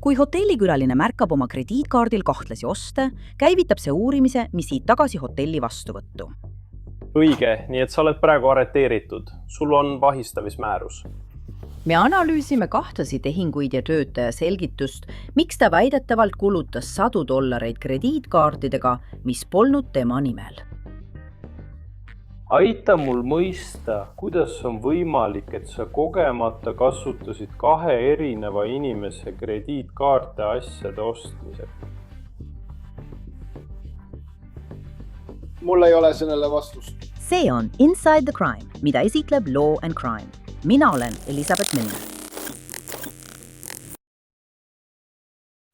Kui hotellikülaline märkab oma krediitkaardil kahtlasi oste, käivitab see uurimise, mis siit tagasi hotelli vastuvõttu. Õige, nii et sa oled praegu arreteeritud. Sul on vahistamismäärus. Me analüüsime kahtlasi tehinguid ja töötaja selgitust, miks ta väidetavalt kulutas $100 krediitkaartidega, mis polnud tema nimel. Aita mul mõista, kuidas on võimalik, et sa kogemata kasutasid 2 erineva inimese krediitkaarte asjade ostmiseks. Mul ei ole sellele vastust. See on Inside the Crime, mida esitleb Law and Crime. Mina olen Elisabeth Milner.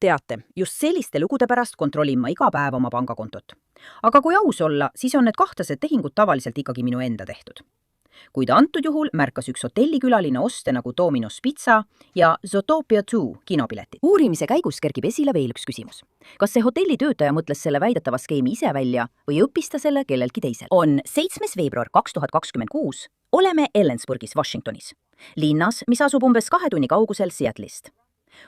Teate, just selliste lugude pärast kontrollin ma iga päev oma pangakontot. Aga kui aus olla, siis on need kahtlased tehingud tavaliselt ikkagi minu enda tehtud. Kuid antud juhul märkas üks hotellikülaline oste nagu Domino's Pizza ja Zootopia 2 kinopiletid. Uurimise käigus kerkib esile veel üks küsimus. Kas see hotellitöötaja mõtles selle väidetava skeemi ise välja või õppis ta selle kellelgi teisel? On 7. veebruar 2026. Oleme Ellensburgis, Washingtonis. Linnas, mis asub umbes 2 tunni kaugusel Seattle'ist.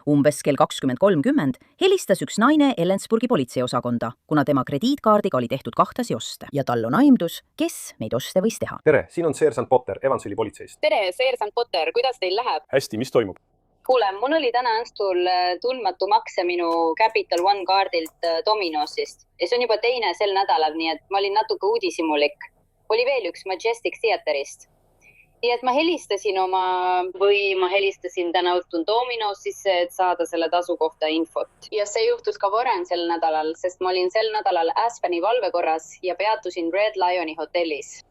Umbes kell 20:30 helistas üks naine Ellensburgi politseiosakonda, kuna tema krediitkaardiga oli tehtud kahtlasi oste ja tal on aimdus, kes neid oste võis teha. Tere, siin on seersant Potter Evansville'i politseist. Tere, seersant Potter, kuidas teil läheb? Hästi, mis toimub? Kuule, mul oli täna õhtul tundmatu makse minu Capital One kaardilt Domino'sist ja see on juba teine sel nädalal, nii et ma olin natuke uudishimulik. Oli veel üks Majestic Theaterist. Nii et ma helistasin täna õhtun Domino'sisse, et saada selle tasu kohta infot. Ja see juhtus ka varem sel nädalal, sest ma olin sel nädalal Aspeni valvekorras ja peatusin Red Lioni hotellis.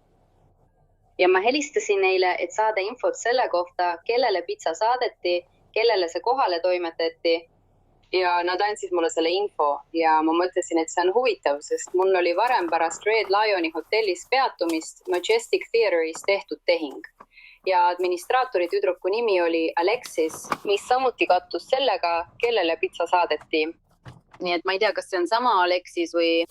Ja ma helistasin neile, et saada infot selle kohta, kellele pitsa saadeti, kellele see kohale toimetati. Ja nad andsid mulle selle info ja ma mõtlesin, et see on huvitav, sest mul oli varem pärast Red Lioni hotellis peatumist Majestic Theateris tehtud tehing. Ja administraatori tüdruku nimi oli Alexis, mis samuti kattus sellega, kellele pitsa saadeti. Nii et ma ei tea, kas see on sama Alexis või...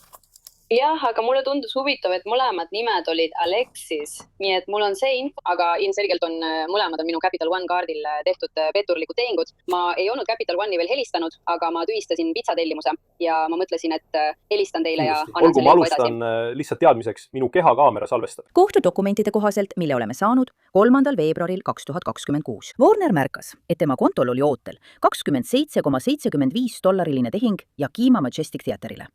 Jah, aga mulle tundus huvitav, et mõlemad nimed olid Alexis. Nii et mul on see info, aga ilmselgelt on mõlemad on minu Capital One kaardil tehtud petturlikud tehingud. Ma ei olnud Capital One'i veel helistanud, aga ma tühistasin pizzatellimuse ja ma mõtlesin, et helistan teile ja annan selle info edasi. Olgu, ma alustan lihtsalt teadmiseks, minu kehakaamera salvestab. Kohtudokumentide kohaselt, mille oleme saanud 3. veebruaril 2026. Warner märkas, et tema kontol oli ootel $27,75 tehing ja Kima Majestic Theaterile.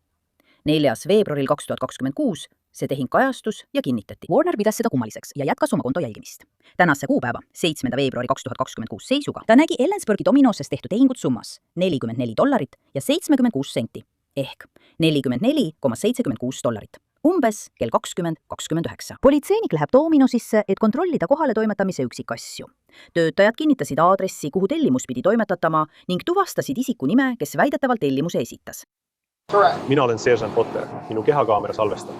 4. veebruaril 2026 see tehing kajastus ja kinnitati. Warner pidas seda kummaliseks ja jätkas oma konto jälgimist. Tänase kuupäeva, 7. veebruari 2026 seisuga, ta nägi Ellensburgi Domino'ses tehtud tehingut summas $44 ja 76 senti ehk $44,76. Umbes kell 20:29. Politseinik läheb Domino'sisse, et kontrollida kohale toimetamise üksikasju. Töötajad kinnitasid aadressi, kuhu tellimus pidi toimetatama ning tuvastasid isiku nime, kes väidetavalt tellimuse esitas. Mina olen seersant Potter, minu kehakaamera salvestab.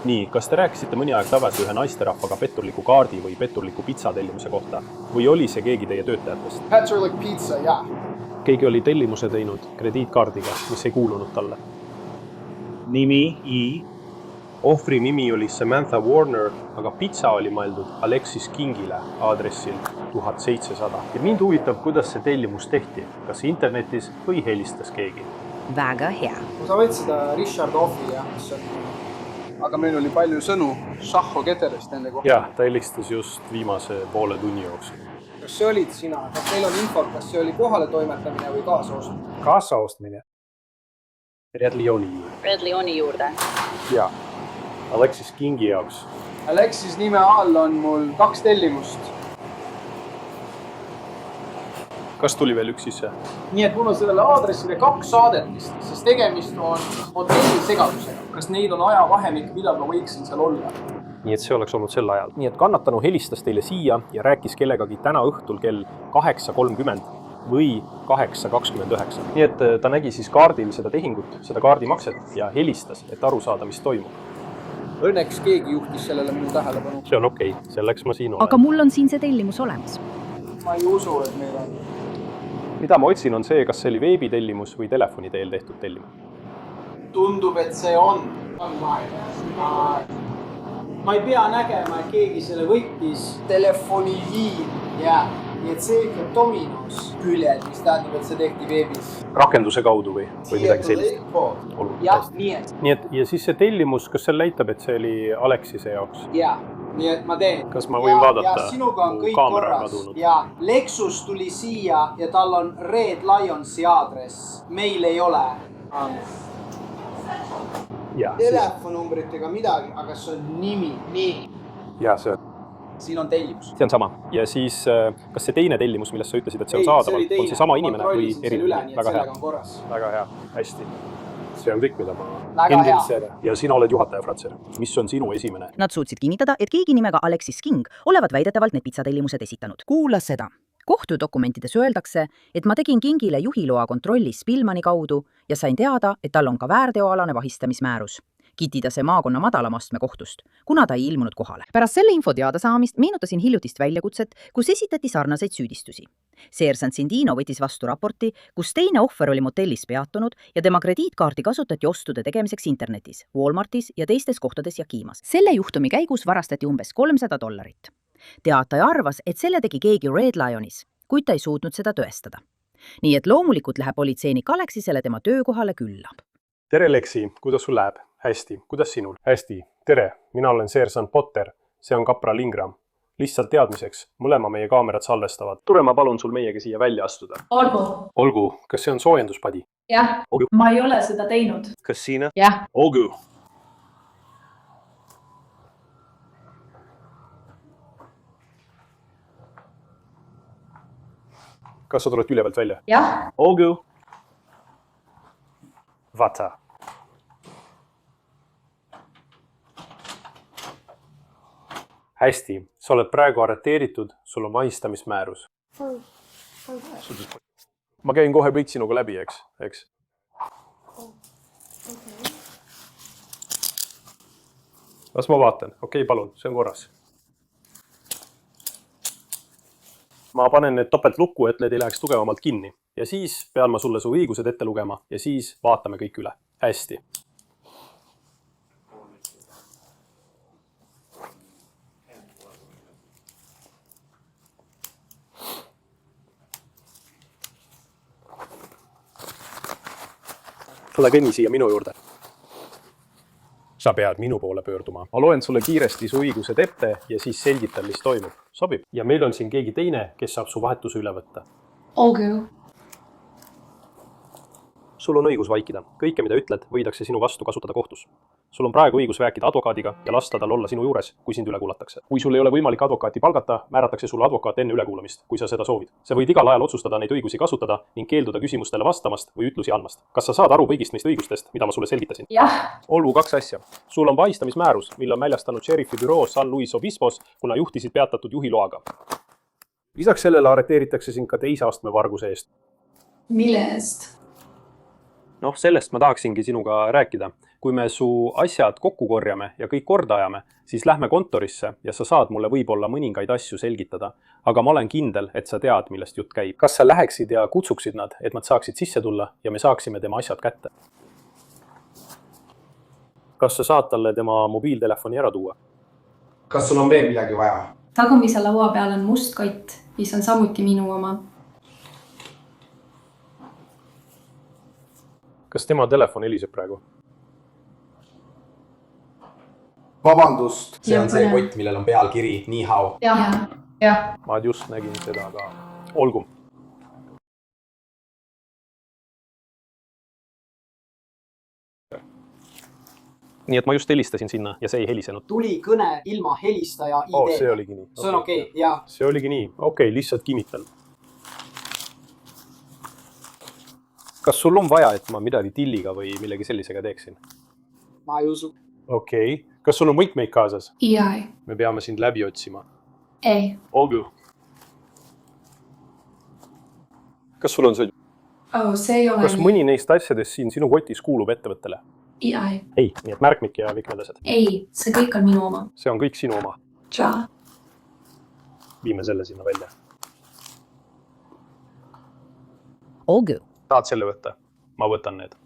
Nii, kas te rääkisite mõni aeg tagasi ühe naisterahvaga petturliku kaardi või petturliku pizza tellimuse kohta? Või oli see keegi teie töötajatest? Petturlik pizza, jah. Keegi oli tellimuse teinud krediitkaardiga, mis ei kuulunud talle. Nimi I. Ohvri nimi oli Samantha Warner, aga pizza oli mõeldud Alexis Kingile aadressil 1700. Ja mind huvitab, kuidas see tellimus tehti, kas internetis või helistas keegi. Väga hea. Sa võid seda Richard Offi, jah, mis on... Aga meil oli palju sõnu Šahho Keterist nende kohta. Jah, ta helistas just viimase poole tunni jooksul. Kas see olid sina? Kas teil on info, kas see oli kohale toimetamine või kaasaostmine? Kaasaostmine. Red Lioni juurde. Jaa, Alexis Kingi jaoks. Alexis nime all on mul 2 tellimust. Kas tuli veel üks sisse? Nii et mul on sellele aadressile 2 saadetist, sest tegemist on hotelli segadusega. Kas neid on ajavahemik, millal ma võiksin seal olla? Nii et see oleks olnud sel ajal. Nii et kannatanu helistas teile siia ja rääkis kellegagi täna õhtul kell 8:30 või 8:29. Nii et ta nägi siis kaardil seda tehingut, seda kaardimakset ja helistas, et aru saada, mis toimub. Õnneks keegi juhtis sellele minu tähelepanu. See on okei, selleks ma siin olen. Aga mul on siin see tellimus olemas. Ma ei usu, et meil on. Mida ma otsin on see, kas see oli veebitellimus või telefoni teel tehtud tellimus. Tundub, et see on online. Ma ei pea nägema, et keegi selle võttis. Telefoniliin, jah. nii et see ikka Dominos küljed, mis tähendab, et see tehti veebis. Rakenduse kaudu või midagi sellist? Jah, nii et. Nii et ja siis see tellimus, kas see näitab, et see oli Alexise jaoks? Jaa, nii et ma teen. Kas ma võin vaadata? Ja sinuga on kõik kaamera korras. kadunud. Ja Lexus tuli siia ja tal on Red Lionsi aadress. Meil ei ole telefonumbrit ega midagi, aga see on nimi. Nii. Ja see on. Siin on tellimus. See on sama. Ja siis, kas see teine tellimus, millest sa ütlesid, et see on saadaval, on see sama inimene või erinev? Väga hea. Väga hea. Hästi. See on kõik, mida ma endin. Ja sina oled juhataja, Fratser. Mis on sinu esimene? Nad suutsid kinnitada, et keegi nimega Alexis King olevat väidetavalt need pizzatellimused esitanud. Kuula seda. Kohtudokumentides öeldakse, et ma tegin Kingile juhiloa kontrollis Spillmani kaudu ja sain teada, et tal on ka väärteoalane vahistamismäärus. Kitida see maakonna madalamastme kohtust, kuna ta ei ilmunud kohale. Pärast selle info teada saamist meenutasin hiljutist väljakutset, kus esitati sarnaseid süüdistusi. Seersant Sindino võttis vastu raporti, kus teine ohver oli motellis peatunud ja tema krediitkaarti kasutati ostude tegemiseks internetis, Walmartis ja teistes kohtades Jakimas. Selle juhtumi käigus varastati umbes $300. Teataja arvas, et selle tegi keegi Red Lionis, kuid ta ei suutnud seda tõestada. Nii et loomulikult läheb politseinik Alexisele tema töökohale külla. Tere, Lexi, kuidas sul läheb? Hästi, kuidas sinul? Hästi, tere, mina olen Seersant Potter, see on kapral Ingram. Lihtsalt teadmiseks, mõlema meie kaamerad salvestavad. Tule, ma palun sul meiega siia välja astuda. Olgu, kas see on soojenduspadi? Jah, ma ei ole seda teinud. Kas Siina? Jah. Olgu. Kas sa tuled ülevalt välja? Jah. Olgu. Vata. Hästi, sa oled praegu arreteeritud, sul on vahistamismäärus. Ma käin kohe kõik sinuga läbi, eks? Las ma vaatan. Okei, palun, see on korras. Ma panen need topelt lukku, et need ei läheks tugevamalt kinni. Ja siis pean ma sulle su õigused ette lugema ja siis vaatame kõik üle. Hästi. Tule kõnni siia minu juurde. Sa pead minu poole pöörduma. Ma loen sulle kiiresti su õigused ette ja siis selgitan, mis toimub. Sobib. Ja meil on siin keegi teine, kes saab su vahetuse üle võtta. Olgu. Sul on õigus vaikida. Kõike, mida ütled, võidakse sinu vastu kasutada kohtus. Sul on praegu õigus rääkida advokaadiga ja lasta tal olla sinu juures, kui sind üle kuulatakse. Kui sul ei ole võimalik advokaati palgata, määratakse sulle advokaat enne ülekuulamist, kui sa seda soovid. Sa võid igal ajal otsustada neid õigusi kasutada ning keelduda küsimustele vastamast või ütlusi andmast. Kas sa saad aru kõigist neist õigustest, mida ma sulle selgitasin? Jah. Olgu 2 asja. Sul on vahistamismäärus, mille on väljastanud šerifi büroo San Luis Obispos, kuna juhtisid peatatud juhiloaga. Lisaks sellele arreteeritakse sind ka 2. astme varguse eest. Mille eest? Noh, sellest ma tahaksingi sinuga rääkida. Kui me su asjad kokku korjame ja kõik korda ajame, siis lähme kontorisse ja sa saad mulle võib-olla mõningaid asju selgitada. Aga ma olen kindel, et sa tead, millest jutt käib. Kas sa läheksid ja kutsuksid nad, et nad saaksid sisse tulla ja me saaksime tema asjad kätte? Kas sa saad talle tema mobiiltelefoni ära tuua? Kas sul on veel midagi vaja? Tagumise laua peal on must kott, mis on samuti minu oma. Kas tema telefon heliseb praegu? Vabandust, see on see kott, millel on pealkiri Ni hao. Jah. Ma just nägin seda, aga olgu. Nii et ma just helistasin sinna ja see ei helisenud. Tuli kõne ilma helistaja ID. See oligi nii. See on okei, jah. See oligi nii. Okei, lihtsalt kinnitan. Kas sul on vaja, et ma midagi tilliga või millegi sellisega teeksin? Ma ei usu. Okei. Kas sul on võtmeid kaasas? Ei. Me peame sind läbi otsima. Ei. Olgu. Kas sul on see? See ei ole Kas mõni neist asjadest siin sinu kotis kuulub ettevõttele? Ei. Ei, nii et märkmik ja kõik need asjad. Ei, see kõik on minu oma. See on kõik sinu oma. Tšaa. Viime selle sinna välja. Olgu. Saad selle võtta? Ma võtan need.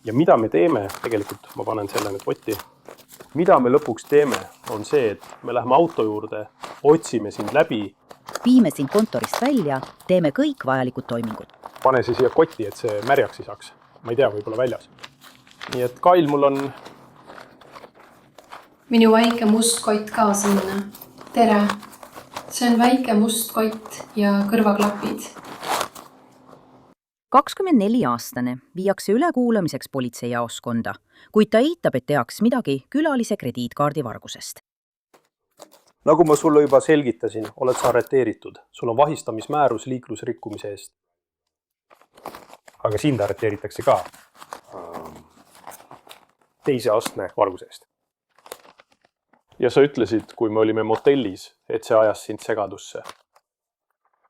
Ja mida me teeme, tegelikult ma panen selle nüüd kotti. Mida me lõpuks teeme, on see, et me läheme auto juurde, otsime sind läbi viime sind kontorist välja, teeme kõik vajalikud toimingud. pane see siia kotti, et see märjaks ei saaks. Ma ei tea, võib-olla väljas. Nii et Kail, mul on... Minu väike must kott ka sinna. Tere! See on väike must kott ja kõrvaklapid. 24-aastane viiakse ülekuulamiseks politseijaoskonda, kuid ta eitab, et teaks midagi külalise krediitkaardi vargusest. Nagu ma sulle juba selgitasin, oled sa arreteeritud. Sul on vahistamismäärus liiklusrikkumise eest. Aga sind arreteeritakse ka teise astme varguse eest. Ja sa ütlesid, kui me olime motellis, et see ajas sind segadusse.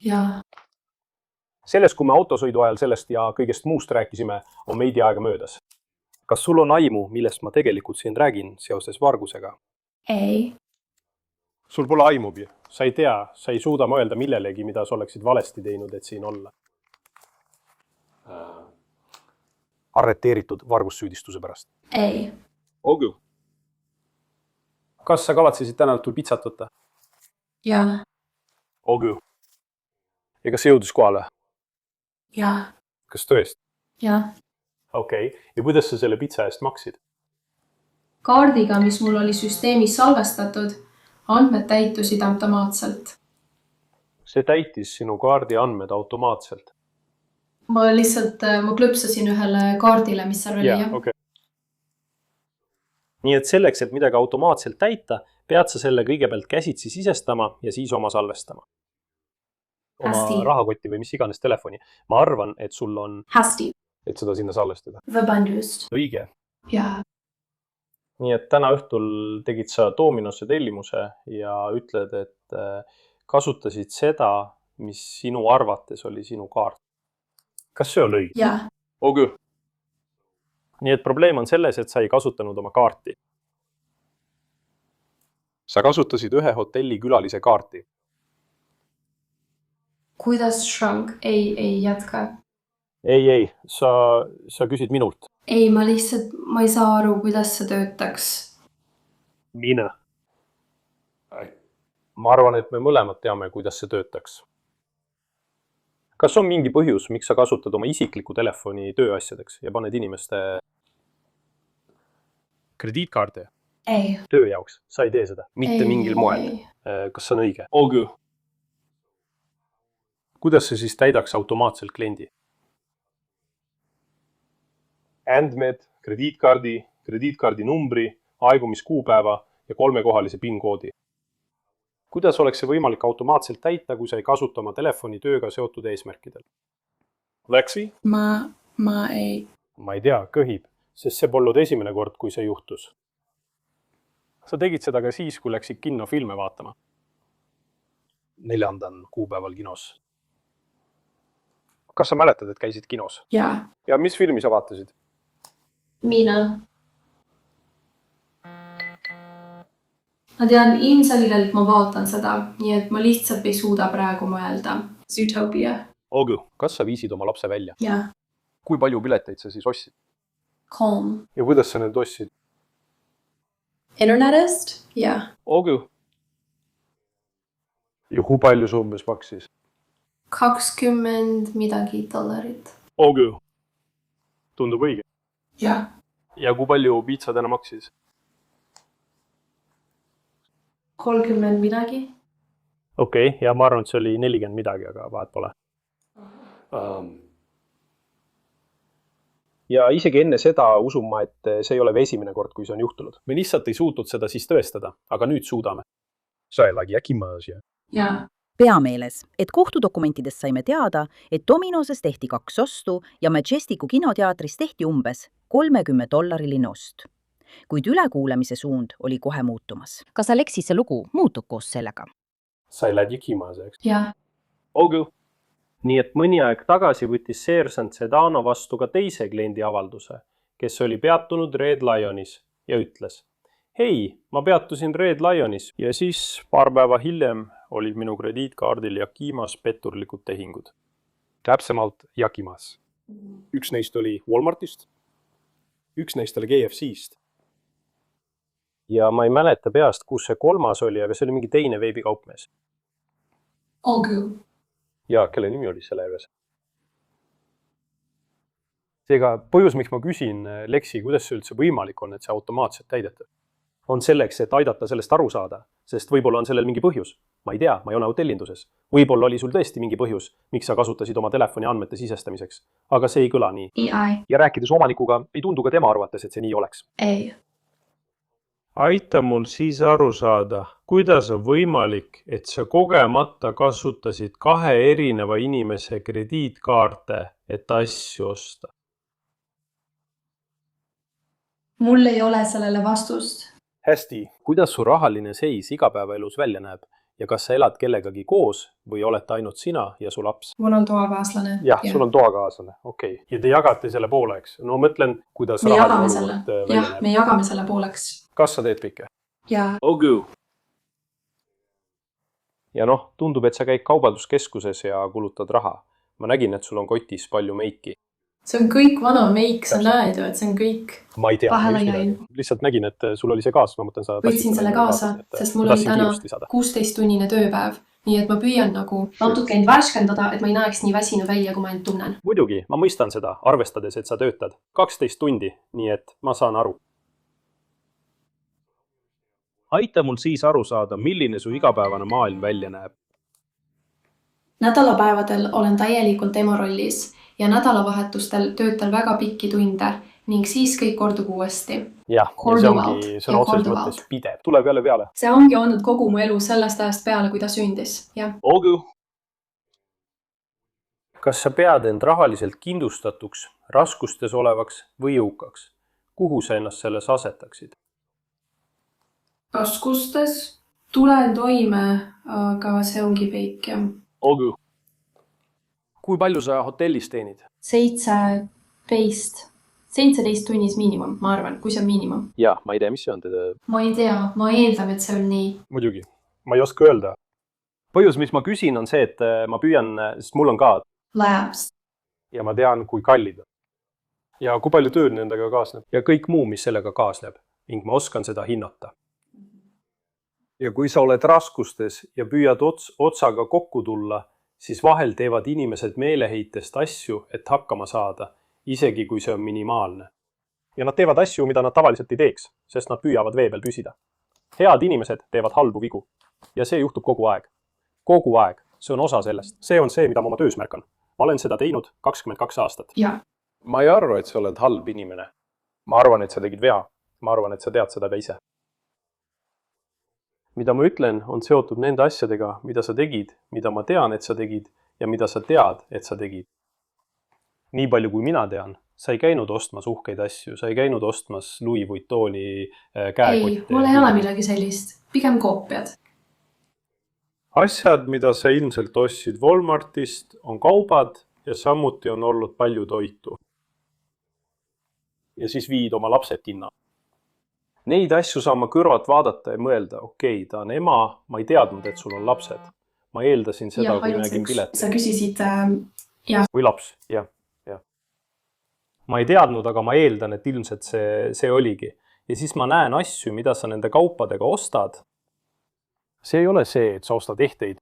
Jaa. Sellest, kui me autosõidu ajal sellest ja kõigest muust rääkisime, on meidi aega möödas. Kas sul on aimu, millest ma tegelikult siin räägin seoses vargusega? Ei. Sul pole aimugi. Sa ei tea, sa ei suuda mõelda millelegi, mida sa oleksid valesti teinud, et siin olla. Arreteeritud vargussüüdistuse pärast. Ei. Ogu. Kas sa kavatsesid täna õhtul pitsat võtta? Jaa. Ogu. Ja kas see jõudis kohale? Jaa. Kas tõest? Jaa. Okei. Ja kuidas sa selle pitsa eest maksid? Kaardiga, mis mul oli süsteemis salvestatud, andmed täitusid automaatselt. See täitis sinu kaardi andmed automaatselt. Ma klõpsasin ühele kaardile, mis seal oli. Okay. Nii et selleks, et midagi automaatselt täita, pead sa selle kõigepealt käsitsi sisestama ja siis oma salvestama. Oma rahakotti või mis iganes telefoni. Ma arvan, et sul on... Hästi. Et seda sinna salvestada. Vabandust. Õige. Jaa. Nii et täna õhtul tegid sa Dominosse tellimuse ja ütled, et kasutasid seda, mis sinu arvates oli sinu kaart. Kas see on õige? Jaa. Ogu. Nii et probleem on selles, et sa ei kasutanud oma kaarti. Sa kasutasid ühe hotelli külalise kaarti. Kuidas shrunk? Ei jätka. Ei, sa küsid minult. Ei, ma ei saa aru, kuidas see töötaks. Mine. Ma arvan, et me mõlemad teame, kuidas see töötaks. Kas on mingi põhjus, miks sa kasutad oma isikliku telefoni tööasjadeks ja paned inimeste krediitkaardi? Ei. Töö jaoks. Sa ei tee seda? Mitte mingil moel. Kas see on õige? Ogu. Kuidas see siis täidaks automaatselt kliendi? Andmed, krediitkaardi numbri, aegumiskuupäeva ja 3-kohalise PIN-koodi. Kuidas oleks see võimalik automaatselt täita, kui sa ei kasuta oma telefoni tööga seotud eesmärkidel? Lexi? Ma ei... Ma ei tea, kõhib, sest see polnud esimene kord, kui see juhtus. Sa tegid seda ka siis, kui läksid kinofilme vaatama. 4. kuupäeval kinos. Kas sa mäletad, et käisid kinos? Jaa. Ja mis filmi sa vaatasid? Mina. Ma tean ilmselgelt ma vaatan seda, nii et ma lihtsalt ei suuda praegu mõelda. Zootopia. Ogu, kas sa viisid oma lapse välja? Jaa. Kui palju pileteid sa siis ostsid? 3. Ja kuidas sa need ostsid? Internetist? Jaa. Ogu. Ja kui palju see umbes maksis? 20 midagi $. Ogu. Tundub õige. Jaa. Ja kui palju piitsa täna maksis? 30 midagi. Okei, ja ma arvan, et see oli 40 midagi, aga vahet pole. Ja isegi enne seda usun ma, et see ei ole esimene kord, kui see on juhtunud. Me lihtsalt ei suutnud seda siis tõestada, aga nüüd suudame. Sa ei lagi äkimas, jah? Jaa. Peameeles, et kohtudokumentidest saime teada, et Dominoses tehti 2 ostu ja Majesticu kinoteatris tehti umbes $30 ost. Kuid ülekuulamise suund oli kohe muutumas. Kas Alexise lugu muutub koos sellega? Sa ei lägi kimas, eks? Jaa. Ogu. Nii et mõni aeg tagasi võttis seersant Sedano vastu ka teise kliendi avalduse, kes oli peatunud Red Lionis ja ütles: hei, ma peatusin Red Lionis ja siis paar päeva hiljem olid minu krediitkaardil Jakimas petturlikud tehingud. Täpsemalt Jakimas. Üks neist oli Walmartist, üks neist oli KFC-st. Ja ma ei mäleta peast, kus see 3. oli, aga see oli mingi teine veebikaupmees. Ogu. Ja kelle nimi oli selle juures? Seega põhjus, miks ma küsin, Leksi, kuidas see üldse võimalik on, et see automaatselt täidetud? On selleks, et aidata sellest aru saada, sest võib-olla on sellel mingi põhjus. Ma ei tea, ma ei ole hotellinduses. Võib-olla oli sul tõesti mingi põhjus, miks sa kasutasid oma telefoni andmete sisestamiseks. Aga see ei kõla nii. Ei. Ja rääkides omanikuga, ei tundu ka tema arvates, et see nii oleks. Ei. Aita mul siis aru saada, kuidas on võimalik, et sa kogemata kasutasid 2 erineva inimese krediitkaarte, et asju osta. Mul ei ole sellele vastust. Hästi, kuidas su rahaline seis igapäevaelus välja näeb ja kas sa elad kellegagi koos või olete ainult sina ja su laps? Mul on toakaaslane. Jah, sul on toakaaslane, okei. Ja te jagate selle pooleks? No mõtlen, kuidas me jagame rahaline selle. olukord välja näeb. Me jagame selle pooleks. Kas sa teed kõike? Ja. Ogu. Ja noh, tundub, et sa käid kaubanduskeskuses ja kulutad raha. Ma nägin, et sul on kotis palju meiki. See on kõik vana meik, sa näed ju, et see on kõik. Ma ei tea. Vahele jäin. Lihtsalt nägin, et sul oli see kaas. Ma mõtlen, sa võtsin selle kaasa, sest mul oli täna 16-tunnine tööpäev. Nii et ma püüan nagu natuke end värskendada, et ma ei näeks nii väsinu välja, kui ma end tunnen. Muidugi, ma mõistan seda, arvestades, et sa töötad 12 tundi, nii et ma saan aru. Aita mul siis aru saada, milline su igapäevane maailm välja näeb. Nädalapäevadel olen täielikult ema rollis ja nädalavahetustel töötan väga pikki tunde ning siis kõik kordub uuesti. Jah, see ongi sõna otseses mõttes pidev. Tuleb jälle peale. See ongi olnud kogu mu elu sellest ajast peale, kui ta sündis. Ja. Ogu. Kas sa pead end rahaliselt kindlustatuks, raskustes olevaks või jõukaks? Kuhu sa ennast selles asetaksid? Raskustes tulen toime, aga see ongi peik. Ja. Ogu. Kui palju sa hotellis teenid? 17 tunnis miinimum, ma arvan, kui see on miinimum. Ja, ma ei tea, mis see on teda. Ma ei tea, ma eeldan, et see on nii. Muidugi, ma ei oska öelda. Põhjus, mis ma küsin, on see, et ma püüan, sest mul on ka Labs. Ja ma tean, kui kallid. Ja kui palju tööd nendega kaasneb. Ja kõik muu, mis sellega kaasneb. Ning ma oskan seda hinnata. Ja kui sa oled raskustes ja püüad otsaga kokku tulla, siis vahel teevad inimesed meeleheitest asju, et hakkama saada, isegi kui see on minimaalne. Ja nad teevad asju, mida nad tavaliselt ei teeks, sest nad püüavad vee peal püsida. Head inimesed teevad halbu vigu. Ja see juhtub kogu aeg. Kogu aeg. See on osa sellest. See on see, mida ma oma töös märkan. Ma olen seda teinud 22 aastat. Ja. Ma ei arva, et sa oled halb inimene. Ma arvan, et sa tegid vea. Ma arvan, et sa tead seda ka ise. Mida ma ütlen, on seotud nende asjadega, mida sa tegid, mida ma tean, et sa tegid ja mida sa tead, et sa tegid. Nii palju kui mina tean, sa ei käinud ostmas uhkeid asju, sa ei käinud ostmas Louis Vuittoni käekotte. Ei, mul ei ole midagi sellist. Pigem koopiad. Asjad, mida sa ilmselt ostsid Walmartist, on kaubad ja samuti on olnud palju toitu. Ja siis viid oma lapsed kinna. Neid asju saan ma kõrvalt vaadata ja mõelda, okei, ta on ema, ma ei teadnud, et sul on lapsed. Ma eeldasin seda, kui nägin pileti. Sa küsisid, Või laps, jah. Ma ei teadnud, aga ma eeldan, et ilmselt see oligi. Ja siis ma näen asju, mida sa nende kaupadega ostad. See ei ole see, et sa ostad ehteid.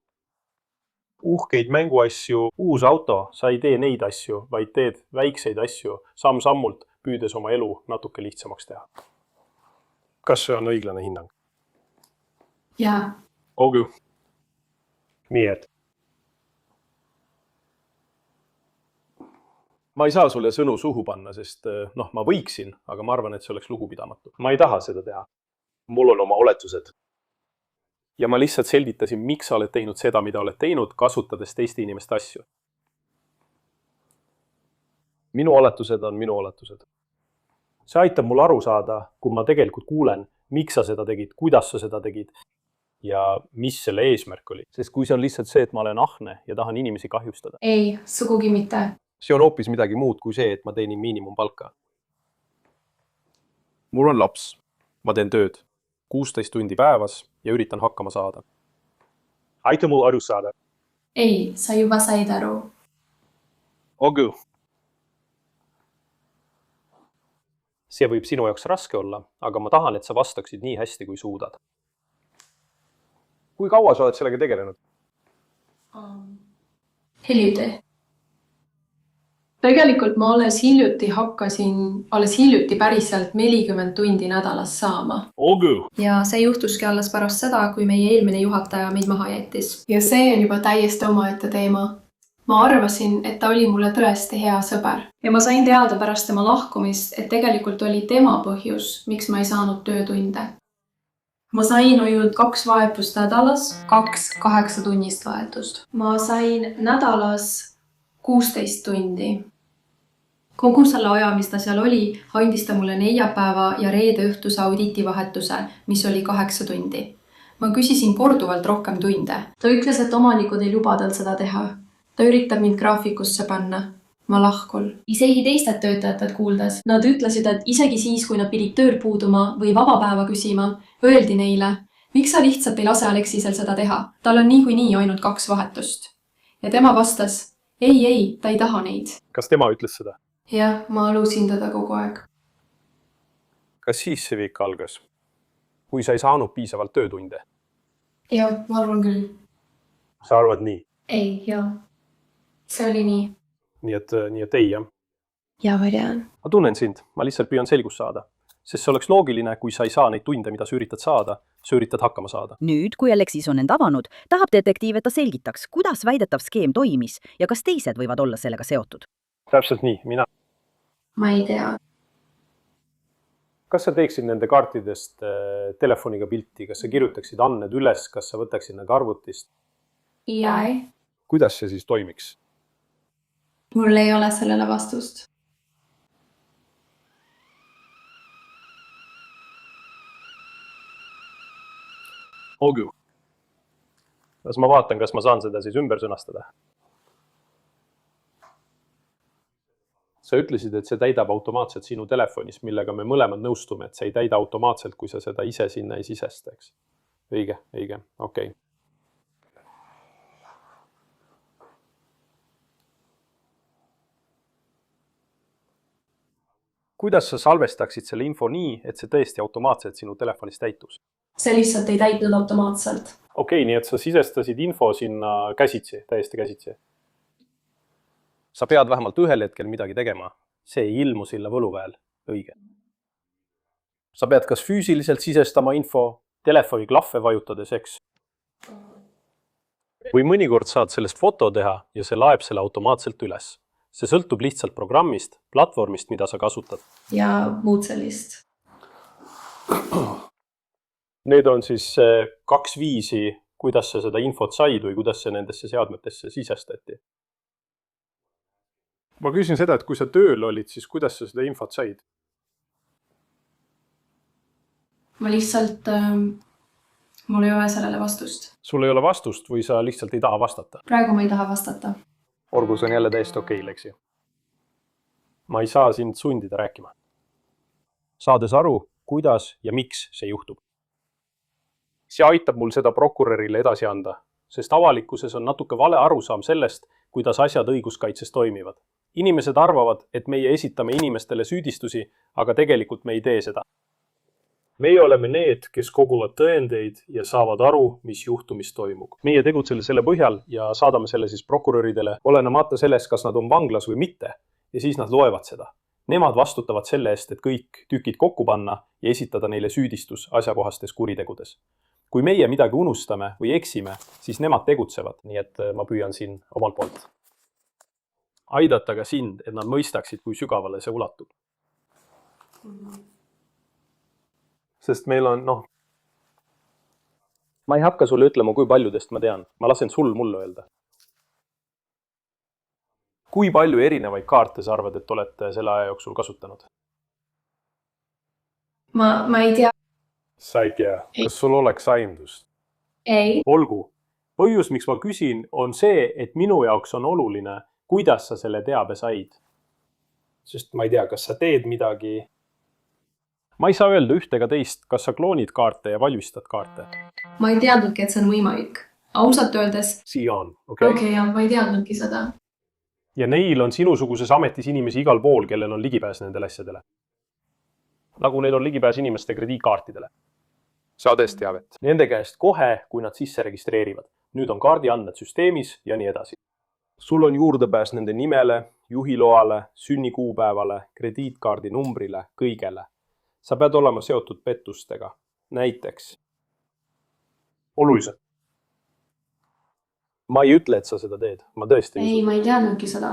Uhkeid mänguasju, uus auto, sa ei tee neid asju, vaid teed väikseid asju, samm-sammult püüdes oma elu natuke lihtsamaks teha. Kas see on õiglane hinnang? Jaa. Ogu. Nii et. Ma ei saa sulle sõnu suhu panna, sest ma võiksin, aga ma arvan, et see oleks lugupidamatu. Ma ei taha seda teha. Mul on oma oletused. Ja ma lihtsalt selgitasin, miks sa oled teinud seda, mida oled teinud, kasutades teiste inimeste asju. Minu oletused on minu oletused. See aitab mul aru saada, kui ma tegelikult kuulen, miks sa seda tegid, kuidas sa seda tegid ja mis selle eesmärk oli. Sest kui see on lihtsalt see, et ma olen ahne ja tahan inimesi kahjustada. Ei, sugugi mitte. See on hoopis midagi muud kui see, et ma teenin miinimumpalka. Mul on laps. Ma teen tööd 16 tundi päevas ja üritan hakkama saada. Aita mul aru saada. Ei, sa juba said aru. Ogu. See võib sinu jaoks raske olla, aga ma tahan, et sa vastaksid nii hästi, kui suudad. Kui kaua sa oled sellega tegelenud? hiljuti. Tegelikult ma alles hiljuti päriselt 40 tundi nädalas saama. Ogu! Ja see juhtuski alles pärast seda, kui meie eelmine juhataja meid maha jättis. Ja see on juba täiesti omaette teema. Ma arvasin, et ta oli mulle tõesti hea sõber. Ja ma sain teada pärast tema lahkumist, et tegelikult oli tema põhjus, miks ma ei saanud töötunde. Ma sain ainult 2 vahetust nädalas, 2 8-tunnist vahetust. Ma sain nädalas 16 tundi. Kogu selle aja, mis ta seal oli, andis ta mulle neljapäeva ja reede õhtuse auditivahetuse, mis oli 8 tundi. Ma küsisin korduvalt rohkem tunde. Ta ütles, et omanikud ei luba tal seda teha. Ta üritab mind graafikusse panna. Ma lahkul. Isegi teised töötajad kuuldes. Nad ütlesid, et isegi siis, kui nad pidid tööl puuduma või vabapäeva küsima, öeldi neile, miks sa lihtsalt ei lase Aleksisel seda teha? Tal on niikuinii ainult 2 vahetust. Ja tema vastas, ei, ta ei taha neid. Kas tema ütles seda? Jah, ma alusin teda kogu aeg. Kas siis see viik algas? Kui sa ei saanud piisavalt töötunde? Jah, ma arvan küll. Sa arvad nii? Ei, jah. See oli nii. Nii et ei, jah? Ja, ma tean. Ma tunnen sind, ma lihtsalt püüan selgust saada. Sest see oleks loogiline, kui sa ei saa neid tunde, mida sa üritad saada, sa üritad hakkama saada. Nüüd, kui Aleksis on end avanud, tahab detektiiv, et ta selgitaks, kuidas väidetav skeem toimis ja kas teised võivad olla sellega seotud. Täpselt nii, Ma ei tea. Kas sa teeksid nende kaartidest telefoniga pilti, kas sa kirjutaksid andmed üles, kas sa võtaksid need arvutist? Ei. Kuidas see siis toimiks? Mul ei ole sellele vastust. Ogu. Kas ma vaatan, kas ma saan seda siis ümber sõnastada? Sa ütlesid, et see täidab automaatselt sinu telefonis, millega me mõlemad nõustume, et see ei täida automaatselt, kui sa seda ise sinna ei sisesta, eks. Õige, okei. Kuidas sa salvestaksid selle info nii, et see tõesti automaatselt sinu telefonis täitus? See lihtsalt ei täitnud automaatselt. Okei, nii et sa sisestasid info sinna käsitsi, täiesti käsitsi. Sa pead vähemalt ühel hetkel midagi tegema. See ei ilmu silla võluväel. Õige. Sa pead kas füüsiliselt sisestama info, telefoni klahve vajutades, eks. Või mõnikord saad sellest foto teha ja see laeb selle automaatselt üles. See sõltub lihtsalt programmist, platvormist, mida sa kasutad. Ja muud sellist. Need on siis 2 viisi, kuidas sa seda infot said või kuidas see nendesse seadmetesse sisestati. Ma küsin seda, et kui sa tööl olid, siis kuidas sa seda infot said? Ma lihtsalt, mul ei ole sellele vastust. Sul ei ole vastust või sa lihtsalt ei taha vastata? Praegu ma ei taha vastata. Orgus on jälle täiesti okei, Leksi. Ma ei saa sind sundida rääkima. Saades aru, kuidas ja miks see juhtub. See aitab mul seda prokurörile edasi anda, sest avalikkuses on natuke vale arusaam sellest, kuidas asjad õiguskaitses toimivad. Inimesed arvavad, et meie esitame inimestele süüdistusi, aga tegelikult me ei tee seda. Meie oleme need, kes koguvad tõendeid ja saavad aru, mis juhtumis toimub. Meie tegutseme selle põhjal ja saadame selle siis prokuröridele, olenemata sellest, kas nad on vanglas või mitte, ja siis nad loevad seda. Nemad vastutavad selle eest, et kõik tükid kokku panna ja esitada neile süüdistus asjakohastes kuritegudes. Kui meie midagi unustame või eksime, siis nemad tegutsevad, nii et ma püüan siin omalt poolt aidata ka sind, et nad mõistaksid, kui sügavale see ulatub. Sest meil on, ma ei hakka sulle ütlema, kui paljudest ma tean. Ma lasen sul mulle öelda. Kui palju erinevaid kaarte sa arvad, et olete selle aja jooksul kasutanud? Ma ei tea. Sa ei tea. Kas sul oleks aimdust? Ei. Olgu. Põhjus, miks ma küsin, on see, et minu jaoks on oluline, kuidas sa selle teabe said. Sest ma ei tea, kas sa teed midagi. Ma ei saa öelda ühte ega teist, kas sa kloonid kaarte ja valmistad kaarte. Ma ei teadnudki, et see on võimalik. Ausalt öeldes. Siia on, okei? Okei, ma ei teadnudki seda. Ja neil on sinusuguses ametis inimesi igal pool, kellel on ligipääs nendele asjadele. Nagu neil on ligipääs inimeste krediitkaartidele. Saades teavet. Nende käest kohe, kui nad sisse registreerivad. nüüd on kaardi andmed süsteemis ja nii edasi. Sul on juurdepääs nende nimele, juhiloale, sünnikuupäevale, krediitkaardi numbrile, kõigele. Sa pead olema seotud pettustega. Näiteks. Oluliselt. Ma ei ütle, et sa seda teed. Ma tõesti ei, ma ei teadnudki seda,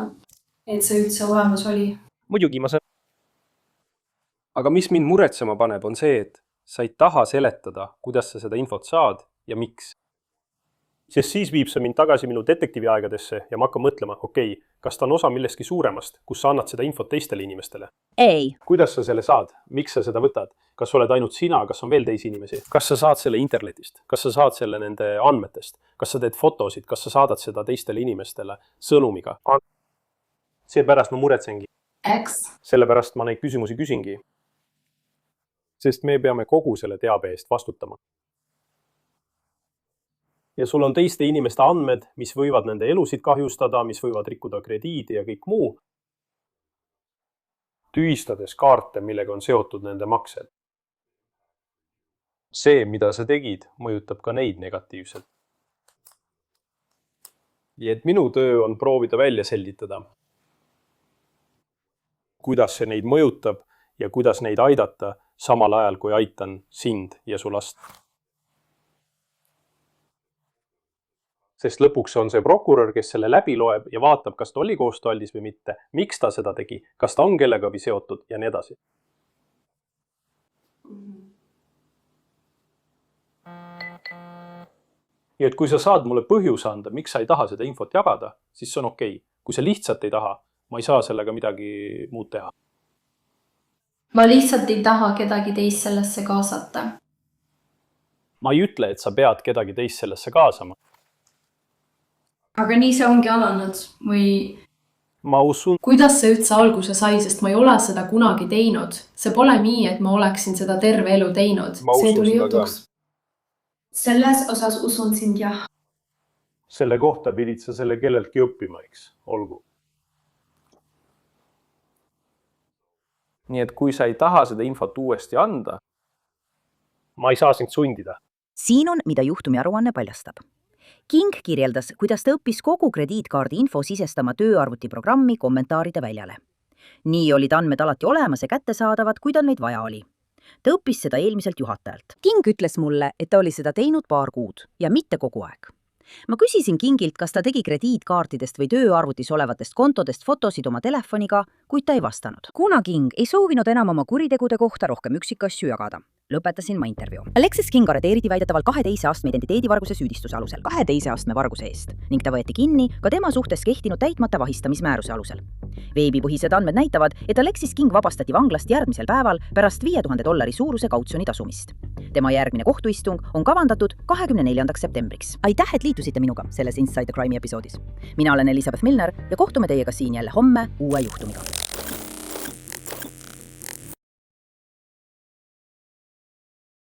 et see üldse olemas oli. Muidugi ma saan. Aga mis mind muretsema paneb, on see, et sa ei taha seletada, kuidas sa seda infot saad ja miks. Sest siis viib sa mind tagasi minu detektiivi aegadesse ja ma hakkan mõtlema, okei, kas ta on osa millestki suuremast, kus sa annad seda infot teistele inimestele? Ei. Kuidas sa selle saad? Miks sa seda võtad? Kas oled ainult sina, kas on veel teisi inimesi? Kas sa saad selle internetist? Kas sa saad selle nende andmetest? Kas sa teed fotosid? Kas sa saadad seda teistele inimestele sõnumiga? Seepärast ma muretsengi. Sellepärast ma neid küsimusi küsingi. Sest me peame kogu selle teabe eest vastutama. Ja sul on teiste inimeste andmed, mis võivad nende elusid kahjustada, mis võivad rikkuda krediidi ja kõik muu, tühistades kaarte, millega on seotud nende maksed. See, mida sa tegid, mõjutab ka neid negatiivselt. Ja et minu töö on proovida välja selgitada, kuidas see neid mõjutab ja kuidas neid aidata samal ajal, kui aitan sind ja su last. Sest lõpuks on see prokurör, kes selle läbi loeb ja vaatab, kas ta oli koostööaldis või mitte, miks ta seda tegi, kas ta on kellega või seotud ja nii edasi. Ja et kui sa saad mulle põhjuse anda, miks sa ei taha seda infot jagada, siis see on okei. Kui sa lihtsalt ei taha, ma ei saa sellega midagi muud teha. Ma lihtsalt ei taha kedagi teist sellesse kaasata. Ma ei ütle, et sa pead kedagi teist sellesse kaasama. Aga nii see ongi alanud või ma usun. Kuidas see üldse alguse sai, sest ma ei ole seda kunagi teinud. See pole nii, et ma oleksin seda terve elu teinud. See tuli jutuks. Selles osas usun sind jah. Selle kohta pidid sa selle kelleltki õppima, eks? Olgu. Nii et kui sa ei taha seda infot uuesti anda, ma ei saa sind sundida. Siin on, mida juhtumi aruanne paljastab. King kirjeldas, kuidas ta õppis kogu krediitkaardi info sisestama tööarvutiprogrammi kommentaaride väljale. Nii olid andmed alati olemas ja kättesaadavad, kui tal neid vaja oli. Ta õppis seda eelmiselt juhatajalt. King ütles mulle, et ta oli seda teinud 2 kuud ja mitte kogu aeg. Ma küsisin Kingilt, kas ta tegi krediitkaartidest või tööarvutis olevatest kontodest fotosid oma telefoniga, kuid ta ei vastanud. Kuna King ei soovinud enam oma kuritegude kohta rohkem üksikasju jagada, lõpetasin ma intervjuu. Alexis King arreteeriti väidetavalt 2 teise astme identiteedivarguse süüdistuse alusel 2 teise astme varguse eest ning ta võeti kinni ka tema suhtes kehtinud täitmata vahistamismääruse alusel. Veebipõhised andmed näitavad, et Alexis King vabastati vanglast järgmisel päeval pärast $5000 suuruse kautsjoni tasumist. Tema järgmine kohtuistung on kavandatud 24. septembriks. Aitäh, et liitusite minuga selles Inside the Crime'i episoodis. Mina olen Elisabeth Milner ja kohtume teiega siin jälle homme uue juhtumiga.